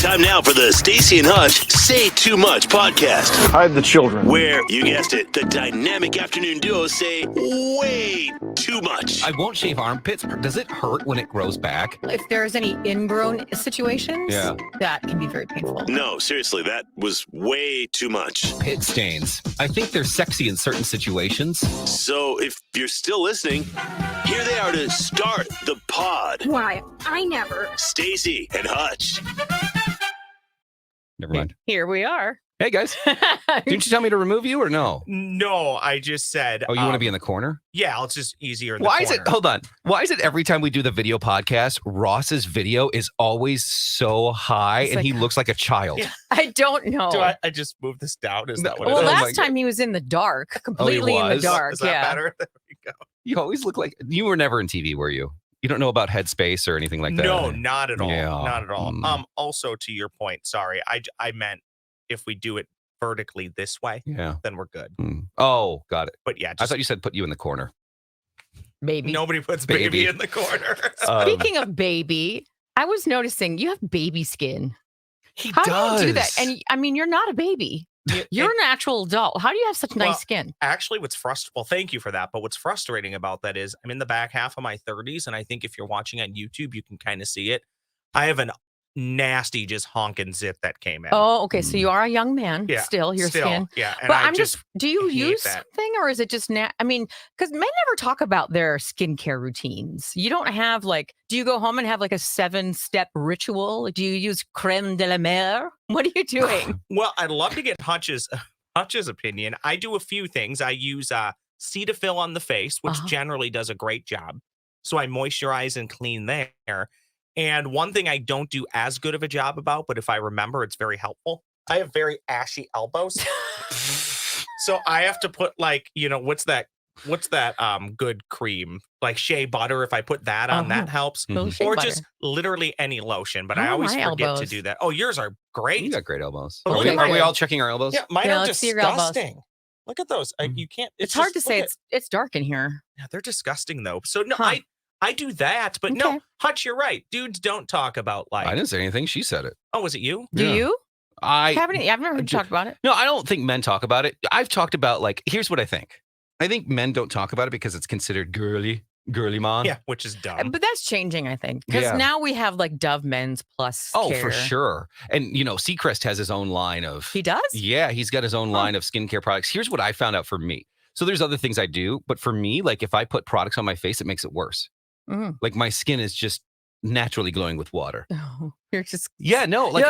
Time now for the Staci and Hutch Say Too Much podcast. Hide the children. Where, you guessed it, the dynamic afternoon duo say way too much. I won't shave armpits. Does it hurt when it grows back? If there's any ingrown situations, that can be very painful. No, seriously, that was way too much. Pit stains. I think they're sexy in certain situations. So if you're still listening, here they are to start the pod. Why, I never. Staci and Hutch. Never mind. Here we are. Hey, guys. Didn't you tell me to remove you or no? No, I just said. Oh, you want to be in the corner? Yeah, it's just easier. Why is it? Hold on. Why is it every time we do the video podcast, Ross's video is always so high and he looks like a child? Yeah. I don't know. Do I just move this down? Is that what well, it is? last time he was in the dark, completely in the dark. Is that better? There we go. You always look like you were never in TV, were you? You don't know about Headspace or anything like that? No, not at all. Yeah. Not at all. Also, to your point, sorry, I meant if we do it vertically this way, then we're good. Oh, got it. But yeah, I thought you said put you in the corner. Baby. Nobody puts baby in the corner. Speaking of baby, I was noticing you have baby skin. How do you do that? And I mean, you're not a baby. You're an actual adult. How do you have such nice skin? Actually, thank you for that. But what's frustrating about that is I'm in the back half of my 30s. And I think if you're watching on YouTube, you can kind of see it. I have an nasty just honking zit that came in. Oh, okay. So you are a young man. Yeah, still your skin. Yeah. And but I'm just, do you use something or is it just, I mean, because men never talk about their skincare routines. You don't have do you go home and have a 7-step ritual? Do you use creme de la mer? What are you doing? Well, I'd love to get Hutch's opinion. I do a few things. I use Cetaphil on the face, which generally does a great job. So I moisturize and clean there. And one thing I don't do as good of a job about, but if I remember, it's very helpful. I have very ashy elbows. So I have to put what's that good cream? Like shea butter. If I put that on, that helps. Or just literally any lotion. But I always forget to do that. Oh, yours are great. You got great elbows. Oh, are we all checking our elbows? Yeah, mine are disgusting. Look at those. You can't. It's hard to say. It's dark in here. Yeah, they're disgusting though. So no, I do that, but no, Hutch, you're right. Dudes don't talk about I didn't say anything. She said it. Oh, was it you? Do you? I've never heard you talk about it. No, I don't think men talk about it. I've talked about here's what I think. I think men don't talk about it because it's considered girly man. Yeah, which is dumb. But that's changing, I think, because now we have Dove Men's Plus. Oh, care. for sure. And Seacrest has his own line of. He does? Yeah, he's got his own line of skincare products. Here's what I found out for me. So there's other things I do, but for me, if I put products on my face, it makes it worse. My skin is just naturally glowing with water. Oh, you're just you're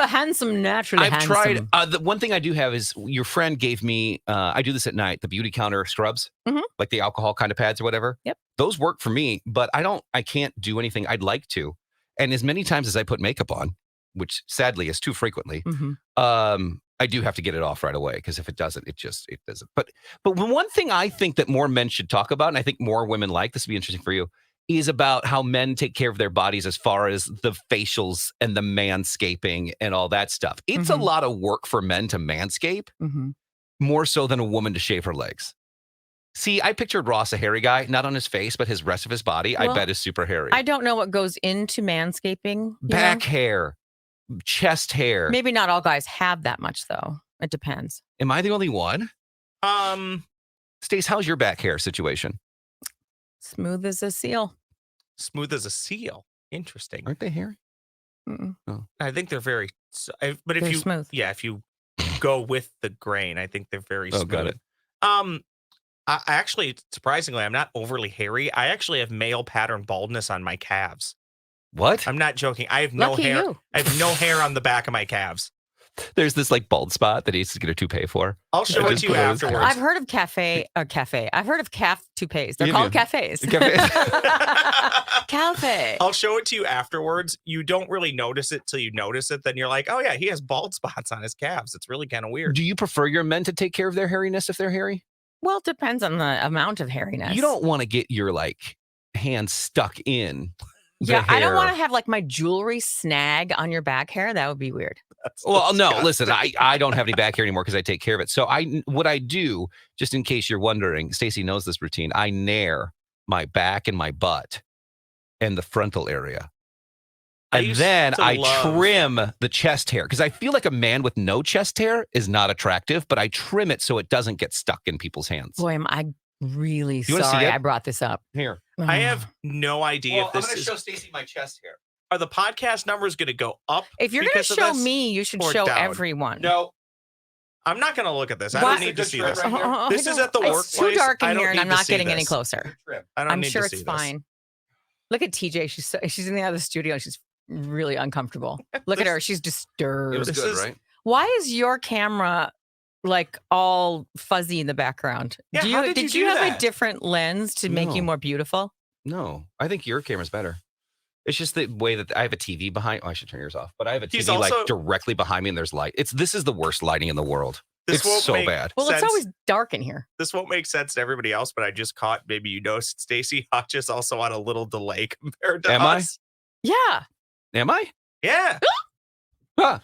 handsome, naturally. I've tried. The one thing I do have is your friend gave me. I do this at night. The beauty counter scrubs, like the alcohol kind of pads or whatever. Yep, those work for me, but I can't do anything I'd like to. And as many times as I put makeup on, which sadly is too frequently, I do have to get it off right away because if it doesn't, it doesn't. But one thing I think that more men should talk about, and I think more women this would be interesting for you, is about how men take care of their bodies as far as the facials and the manscaping and all that stuff. It's a lot of work for men to manscape, more so than a woman to shave her legs. See, I pictured Ross a hairy guy, not on his face, but his rest of his body, I bet is super hairy. I don't know what goes into manscaping. Back hair, chest hair. Maybe not all guys have that much, though. It depends. Am I the only one? Stace, how's your back hair situation? Smooth as a seal. Smooth as a seal. Interesting. Aren't they hairy? Oh. I think they're very. But they're smooth. Yeah, if you go with the grain, I think they're very smooth. Got it. I actually, surprisingly, I'm not overly hairy. I actually have male pattern baldness on my calves. What? I'm not joking. I have no hair. I have no hair on the back of my calves. There's this bald spot that he needs to get a toupee for. I'll show it to you afterwards. I've heard of cafe. I've heard of calf toupees. They're called cafes. Cafe. I'll show it to you afterwards. You don't really notice it till you notice it. Then you're like, oh yeah, he has bald spots on his calves. It's really kind of weird. Do you prefer your men to take care of their hairiness if they're hairy? Well, it depends on the amount of hairiness. You don't want to get your hands stuck in. I don't want to have my jewelry snag on your back hair. That would be weird. Well, no, listen, I don't have any back hair anymore because I take care of it. So what I do, just in case you're wondering, Staci knows this routine. I nair my back and my butt and the frontal area. And then I trim the chest hair because I feel like a man with no chest hair is not attractive, but I trim it so it doesn't get stuck in people's hands. Boy, am I really sorry I brought this up. Here. I have no idea if this I'm going to show Staci my chest hair. Are the podcast numbers going to go up? If you're going to show me, you should show everyone. No. I'm not going to look at this. I don't need to see this. This is at the workplace. It's too dark in here, and I'm not getting any closer. I'm sure it's fine. Look at TJ. She's in the other studio. She's really uncomfortable. Look at her. She's disturbed. It was good, right? Why is your camera like all fuzzy in the background? Yeah, did you have a different lens to make you more beautiful? No, I think your camera's better. It's just the way that I have a TV behind. Oh, I should turn yours off. But I have a TV like directly behind me, and there's light. This is the worst lighting in the world. It's so bad. Well, it's always dark in here. This won't make sense to everybody else, but I just caught, maybe you know, Staci Hutch is also on a little delay compared to us. Yeah. Am I? Yeah. Huh.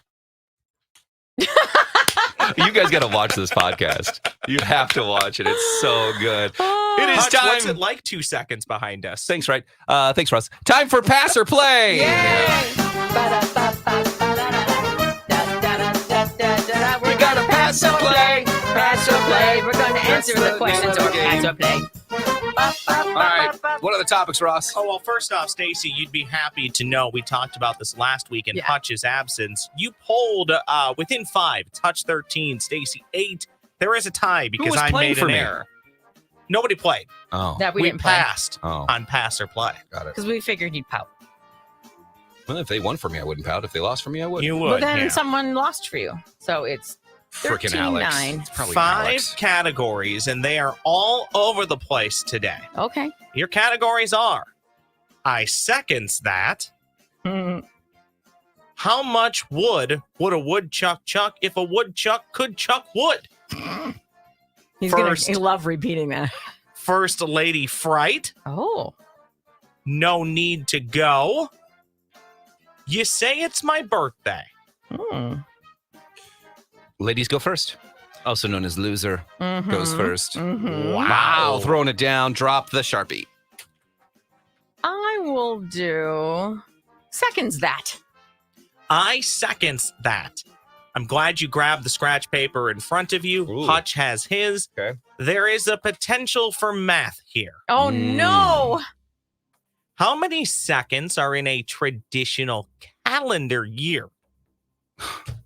You guys got to watch this podcast. You have to watch it. It's so good. It is Hutch, time. what's it like 2 seconds behind us? Thanks, right? Thanks, Russ. Time for Pass or Play. Yay! We got to pass or play. Pass or play. We're going to answer the questions or pass or play. All right. What are the topics, Ross? Oh, well, first off, Staci, you'd be happy to know we talked about this last week in Hutch's absence. You polled within 5. It's Hutch 13, Staci 8. There is a tie because I made an error. Nobody played. Oh. That we didn't passed on Pass or Play. Got it. Because we figured you'd pout. Well, if they won for me, I wouldn't pout. If they lost for me, I would. You would. Well, then someone lost for you. So it's freaking Alex. 13-9. It's probably 5 Alex. categories, and they are all over the place today. Okay. Your categories are: I seconds that. How much wood would a woodchuck chuck if a woodchuck could chuck wood? He's going to love repeating that. First Lady Fright. Oh. No need to go. You say it's my birthday. Ladies go first. Also known as loser goes first. Wow. Throwing it down. Drop the Sharpie. I will do seconds that. I seconds that. I'm glad you grabbed the scratch paper in front of you. Ooh. Hutch has his. Okay. There is a potential for math here. Oh, no. How many seconds are in a traditional calendar year?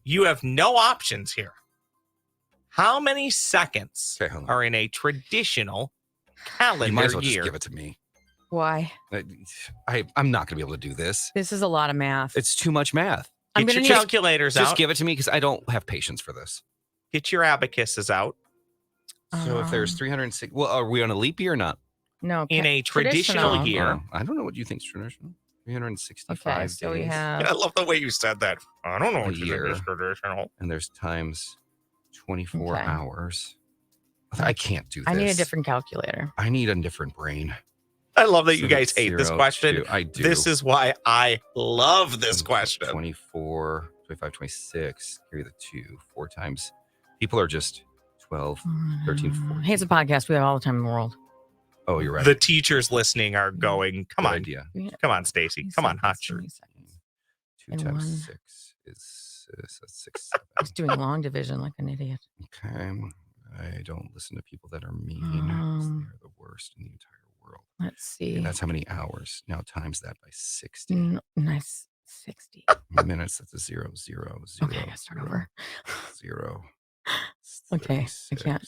You have no options here. How many seconds are in a traditional calendar year? You might as well just give it to me. Why? I'm not going to be able to do this. This is a lot of math. It's too much math. Get your calculators out. Just give it to me because I don't have patience for this. Get your abacuses out. So if there's 306, well, are we on a leap year or not? No. In a traditional year. I don't know what you think is traditional. 365 okay, so we days. have. I love the way you said that. I don't know what you year. think is traditional. And there's times 24 hours. I can't do this. I need a different calculator. I need a different brain. I love that you guys hate this question. I do. This is why I love this question. 24, 25, 26. Carry the 2. 4 times. People are just 12, 13, 14. Hey, it's a podcast. We have all the time in the world. Oh, you're right. The teachers listening are going, come on. Idea. Come on, Staci. Come on, Hutch. 2 times 6 is 6. He's doing long division like an idiot. Okay. I don't listen to people that are mean. They're the worst in the entire world. Let's see. And that's how many hours. Now times that by 60. Nice. 60. Minutes, that's a 0, 0, 0. Okay, I gotta start over. 0. Okay, I can't.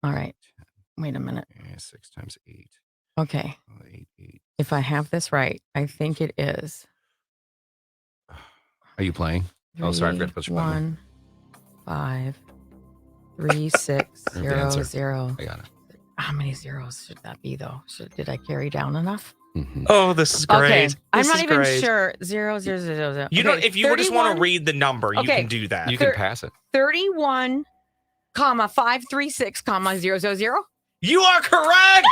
All right. 10, Wait a minute. 6 times 8. Okay. 8, 8. If I have this right, I think it is. Are you playing? 3, Oh, sorry, I forgot to push your button. 1, 5, 3, 6, There's the 0, answer. 0. I got it. How many zeros should that be, though? Did I carry down enough? Oh, this is great. Okay, I'm This not is even great. sure. 0, 0, 0, 0. You know, if you just want to read the number, you Okay. can do that. You can pass it. 31, 536, 0, 0, 0. You are correct.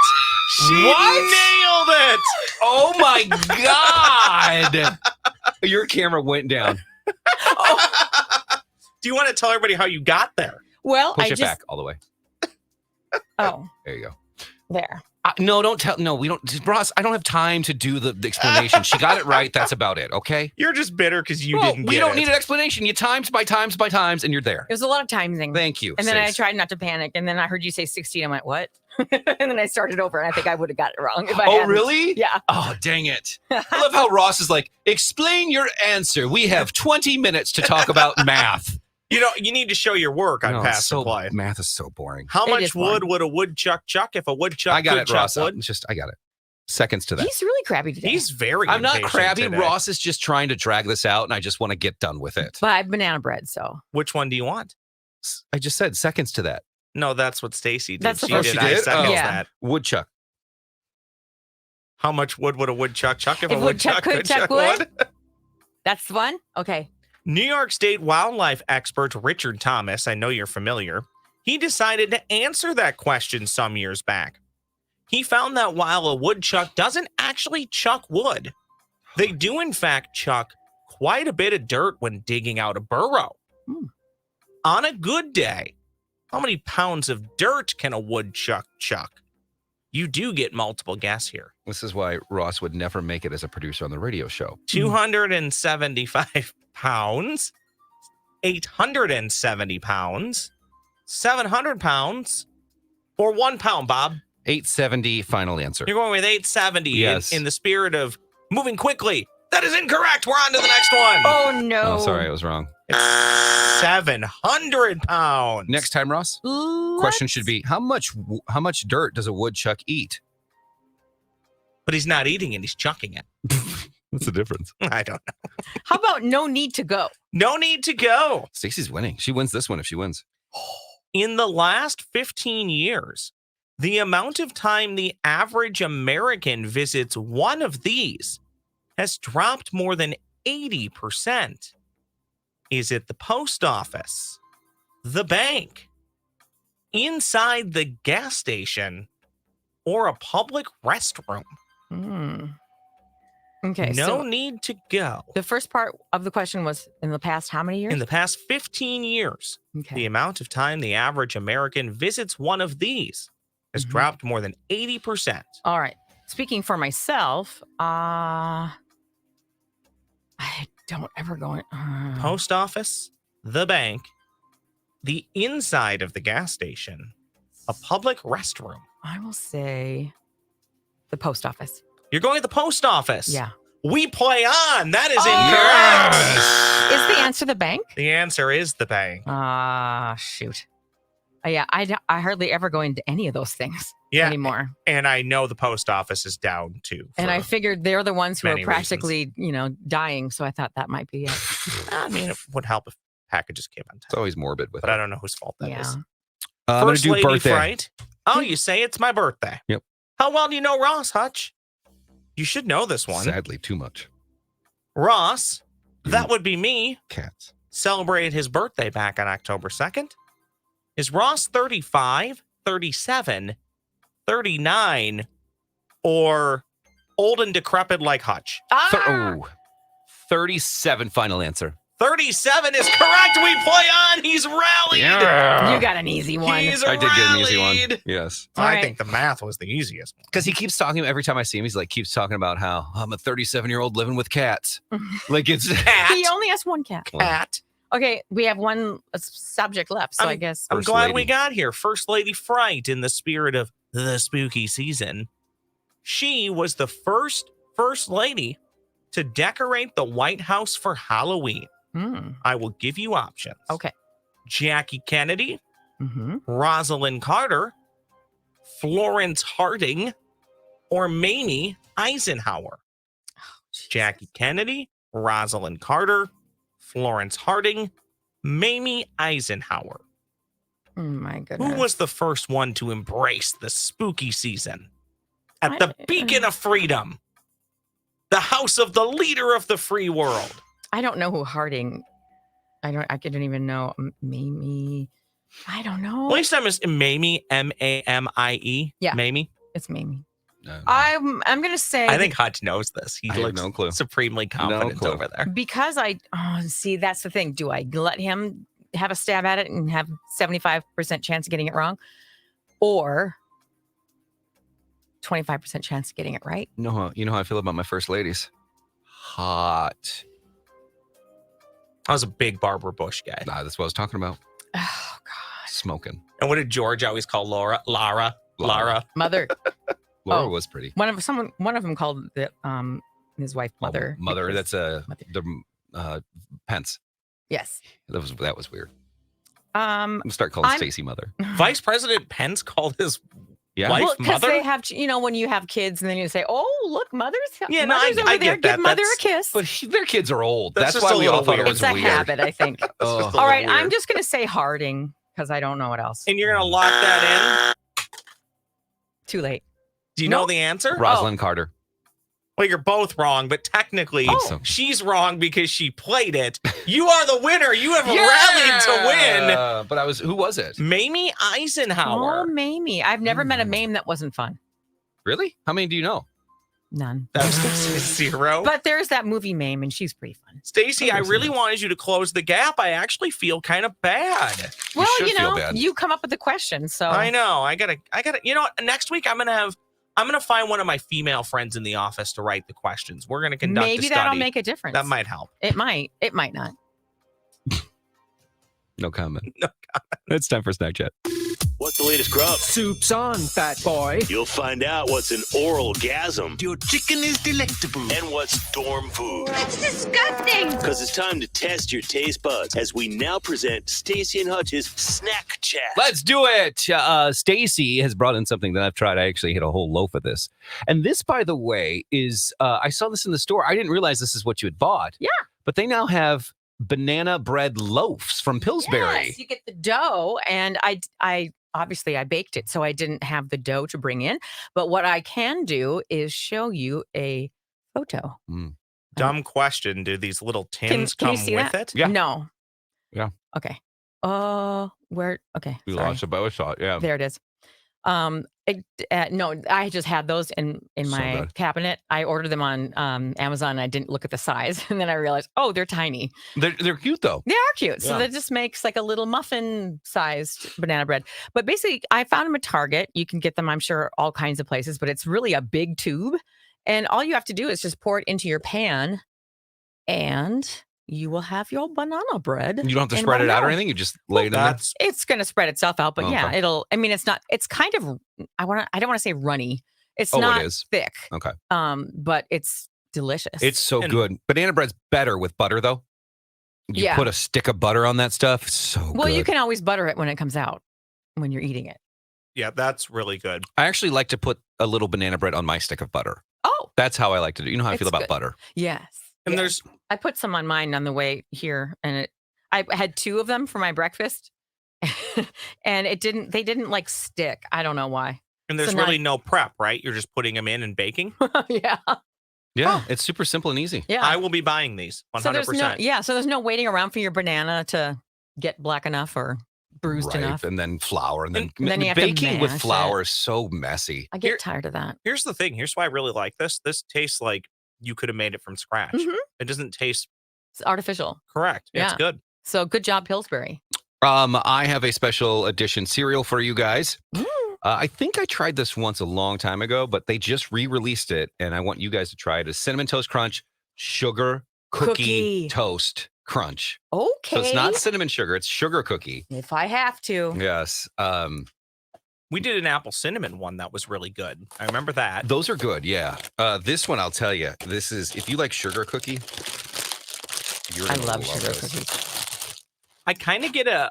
She nailed it. Oh my God. Your camera went down. Do you want to tell everybody how you got there? Well, Push it back all the way. Oh, There you go. there. No, don't tell. No, we don't. Ross, I don't have time to do the explanation. She got it right. That's about it. Okay. You're just bitter because you Well, didn't get we don't it. need an explanation. You times by times by times, and you're there. It was a lot of timing. Thank you. And then I Stace. tried not to panic. And then I heard you say 16. I'm like, what? And then I started over. And I think I would have got it wrong. If I Oh, hadn't. really? Yeah. Oh, dang it. I love how Ross is like, explain your answer. We have 20 minutes to talk about math. You know, you need to show your work on Pass and Play. Math is so boring. How It much is wood boring. would a woodchuck chuck if a woodchuck I got could it, chuck Ross. wood? I got it. Seconds to that. He's really crabby today. He's very I'm not impatient crabby. today. Ross is just trying to drag this out, and I just want to get done with it. But I have banana bread, so. Which one do you want? I just said seconds to that. No, that's what Stacy did. That's the she first did. one. I She did? second Oh. Yeah. that. Woodchuck. How much wood would a woodchuck chuck if a If woodchuck could chuck wood? That's the one? Okay. New York State wildlife expert Richard Thomas, I know you're familiar, he decided to answer that question some years back. He found that while a woodchuck doesn't actually chuck wood, they do in fact chuck quite a bit of dirt when digging out a burrow. Hmm. On a good day, how many pounds of dirt can a woodchuck chuck? You do get multiple guess here. This is why Ross would never make it as a producer on the radio show. 275 pounds, 870 pounds, 700 pounds, or 1 pound, Bob. 870, final answer. You're going with 870 Yes. in the spirit of moving quickly. That is incorrect. We're on to the next one. Oh, no. Oh, sorry, I was wrong. It's 700 pounds. Next time, Ross, question should be, how much dirt does a woodchuck eat? But he's not eating it. He's chucking it. What's the difference? I don't know. How about no need to go? No need to go. Stacy's winning. She wins this one if she wins. In the last 15 years, the amount of time the average American visits one of these has dropped more than 80%. Is it the post office, the bank, inside the gas station, or a public restroom? Hmm. Okay. No So need to go. the first part of the question was in the past how many years? In the past 15 years, the Okay. amount of time the average American visits one of these has Mhm. dropped more than 80%. All right. Speaking for myself, I don't ever go in. Post office, the bank, the inside of the gas station, a public restroom. I will say the post office. You're going to the post office. Yeah. We play on. That is Oh! incorrect. Is the answer the bank? The answer is the bank. Shoot. Yeah, I hardly ever go into any of those things Yeah. anymore. And I know the post office is down too. And I figured they're the ones who are many practically, dying. So I thought that might be it. I mean, it would help if packages came on It's time. always morbid with But I it. don't know whose fault that is. Yeah. I'm going to First do lady birthday. fright. Oh, you say it's my birthday. Yep. How well do you know Ross, Hutch? You should know this one. Sadly, too much. Ross, that would be me, Cats. celebrated his birthday back on October 2nd. Is Ross 35, 37, 39, or old and decrepit like Hutch? Ah! 37, final answer. 37 is correct. We play on. He's rallied. You got an easy one. He's I did get an easy rallied. one. Yes. All I right. think the math was the easiest one. Because he keeps talking, every time I see him, he's like, keeps talking about how I'm a 37-year-old living with cats. Like it's He only has one cat. Cat. Okay, we have one subject left, so I guess. I'm First glad lady. we got here. First Lady Fright in the spirit of the spooky season. She was the first lady to decorate the White House for Halloween. Hmm. I will give you options. Okay. Jackie Kennedy, Mm-hmm. Rosalind Carter, Florence Harding, or Mamie Eisenhower. Jackie Kennedy, Rosalind Carter, Florence Harding, Mamie Eisenhower. Oh my goodness. Who was the first one to embrace the spooky season? At I- the beacon of freedom, the house of the leader of the free world. I don't know who Harding. I couldn't even know. Mamie. I don't know. Well, time is Mamie, Mamie. Yeah. Mamie. It's Mamie. No. I'm gonna say. I think Hutch knows this. He I have looks no clue. supremely confident clue. over there. because see, that's the thing. Do I let him have a stab at it and have 75% chance of getting it wrong, or 25% chance of getting it right. No, you know how I feel about my first ladies. Hot. I was a big Barbara Bush guy. Nah, that's what I was talking about. Oh, God. Smoking. And what did George always call Lara? Lara. Mother. Laura was pretty. One of them called his wife mother. Mother. because- That's mother. Pence. Yes. That was weird. I'm I'm start calling I'm- Stacy mother. Vice President Pence called his Yeah. wife Well, because mother? they have, when you have kids and then you say, "Oh, look, mother's Yeah, no, mother's over I there, get that. give mother That's- a kiss." But their kids are old. That's That's just why a we all little thought it weird. was It's a weird. habit, I think. That's Oh. just a All little right, I'm weird. just going to say Harding because I don't know what else. And you're going to lock that in? Too late. Do you know Nope. the answer? Rosalind Carter. Well, you're both wrong, but technically Oh. she's wrong because she played it. You are the winner. You have rallied to But who was it? win. Mamie Oh, Eisenhower. Mamie. I've never met a Mame that wasn't fun. Really? How many do you know? None. That was 0. But there's that movie Mame, and she's pretty fun. Stacy, I Listen. really wanted you to close the gap. I actually feel kind of bad. Well, should feel bad. you come up with the question, so I know. I gotta. You know what? Next week I'm gonna find one of my female friends in the office to write the questions. We're gonna conduct a maybe study. that'll make a difference. That might help. It might. It might not. No comment. No It's time for Snack Chat. What's the latest grub? Soup's on, fat boy. You'll find out what's an oral gasm Your chicken is delectable. and what's dorm food. It's disgusting. Because it's time to test your taste buds as we now present Staci and Hutch's Snack Chat. Let's do it. Stacy has brought in something that I've tried. I actually hit a whole loaf of this. And this, by the way, is I saw this in the store. I didn't realize this is what you had bought. Yeah. But they now have banana bread loaves from Pillsbury. Yes, you get the dough, and I obviously I baked it, so I didn't have the dough to bring in. But what I can do is show you a photo. Dumb question. Do these little Can tins you come see with that? it? Yeah. No. Yeah. Okay. Where? Okay. You sorry. lost it, but I saw it. Yeah. There it is. No, I just had those in So my good. cabinet. I ordered them on Amazon. And I didn't look at the size, and then I realized, oh, they're tiny. They're cute, though. They are cute. So Yeah. that just makes like a little muffin-sized banana bread. But basically, I found them at Target. You can get them, I'm sure, all kinds of places. But it's really a big tube, and all you have to do is just pour it into your pan, and you will have your banana bread. You don't have to in spread one it out or go. anything. You just lay it in there. That's It's going to spread itself out, but yeah, Okay. it'll. I mean, it's not. It's kind of. I don't want to say runny. It's Oh, it not is. thick. Okay. But it's delicious. It's so And- good. Banana bread's better with butter, though. You Yeah. put a stick of butter on that stuff. So well, good. you can always butter it when it comes out when you're eating it. yeah, that's really good. I actually like to put a little banana bread on my stick of butter. Oh, That's how I like to do. You know how I feel It's about good. butter. yes. And Yeah. there's I put some on mine on the way here, and I had 2 of them for my breakfast, and they didn't like stick. I don't know why. there's So now- really no prep, right? You're just putting them in and baking. Yeah, Yeah, Oh. it's super simple and easy. yeah. I will be buying these 100%. So there's no waiting around for your banana to get black enough or bruised Right. enough. And then flour. And then, And then you have to baking with mash flour it. is so messy. I get Here- tired of that. Here's the thing. Here's why I really like this. This tastes like you could have made it from scratch. Mhm. It doesn't taste It's artificial. correct. It's Yeah. good. So good job, Pillsbury. I have a special edition cereal for you guys. Mm. I think I tried this once a long time ago, but they just re-released it, and I want you guys to try it. It's Cinnamon Toast Crunch Sugar Cookie Cookie. Toast Crunch. Okay. So it's not cinnamon sugar; it's sugar cookie. If I have to. Yes, We did an apple cinnamon one that was really good. I remember that. those are good. Yeah, this one I'll tell you. This is if you like sugar cookie. You're I gonna love sugar this. cookies. I kind of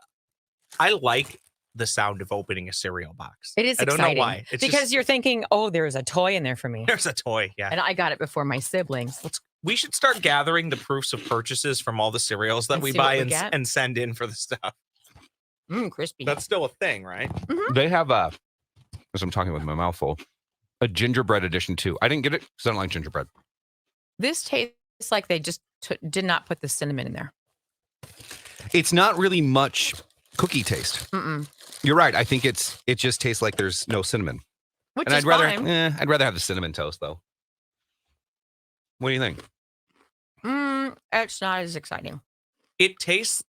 I like the sound of opening a cereal box. It is I don't exciting know why. It's because just, you're thinking, oh, there's a toy in there for me. there's a toy. Yeah. And I got it before my siblings. We should start gathering the proofs of purchases from all the cereals that And we see what buy we and, get? and send in for the stuff. Crispy. That's still a thing, right? They have as I'm talking with my mouth full, a gingerbread edition too. I didn't get it because I don't like gingerbread. This tastes like they just did not put the cinnamon in there. It's not really much cookie taste. Mm-mm. You're right. I think it just tastes like there's no cinnamon. Which And is fine. I'd rather have the cinnamon toast though. What do you think? It's not as exciting. It tastes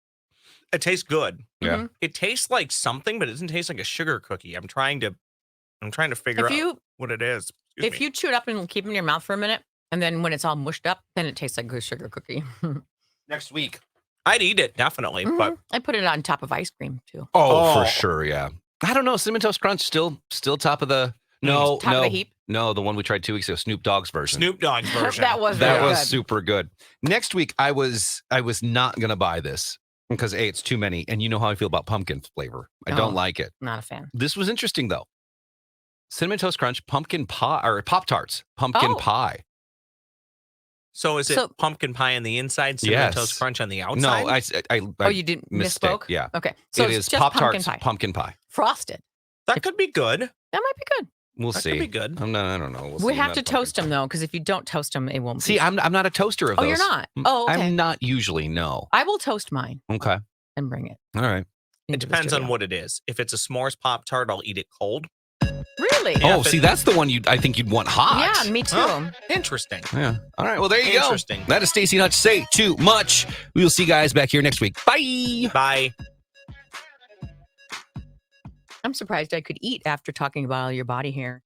good. Yeah. Mhm. It tastes like something, but it doesn't taste like a sugar cookie. I'm trying to I'm trying to figure out what it is. If you chew it up and keep it in your mouth for a minute, and then when it's all mushed up, then it tastes like a sugar cookie. Next week. I'd eat it, definitely. But I put it on top of ice cream, too. Oh, for sure, yeah. I don't know. Cinnamon Toast Crunch still top of the... No, top of the heap? No, the one we tried 2 weeks ago, Snoop Dogg's version. Snoop Dogg's version. That was super good. Next week, I was not going to buy this because, A, it's too many. And you know how I feel about pumpkin flavor. I don't like it. Not a fan. This was interesting, though. Cinnamon Toast Crunch, pumpkin pie, or Pop-Tarts, pumpkin pie. So is it pumpkin pie on the inside, Cinnamon Toast Crunch on the outside? No, I you didn't misspoke? Yeah. Okay. So it it's is just Pop-Tarts, pumpkin pie. Frosted. That could be good. That might be good. We'll that see. Could be good. I don't know. We have to toast them, though, because if you don't toast them, it won't be. See, I'm not a toaster of those. Oh, you're not? Oh, okay. I'm not usually, no. I will toast mine. Okay. And bring it. All right. It depends on what it is. If it's a s'mores Pop-Tart, I'll eat it cold. Really? Yeah, see, that's the one I think you'd want hot. Yeah, me too. Oh, interesting. Yeah. All right. Well, there you go. Interesting. That is Staci Hutch. Say too much. We will see you guys back here next week. Bye. Bye. I'm surprised I could eat after talking about all your body hair.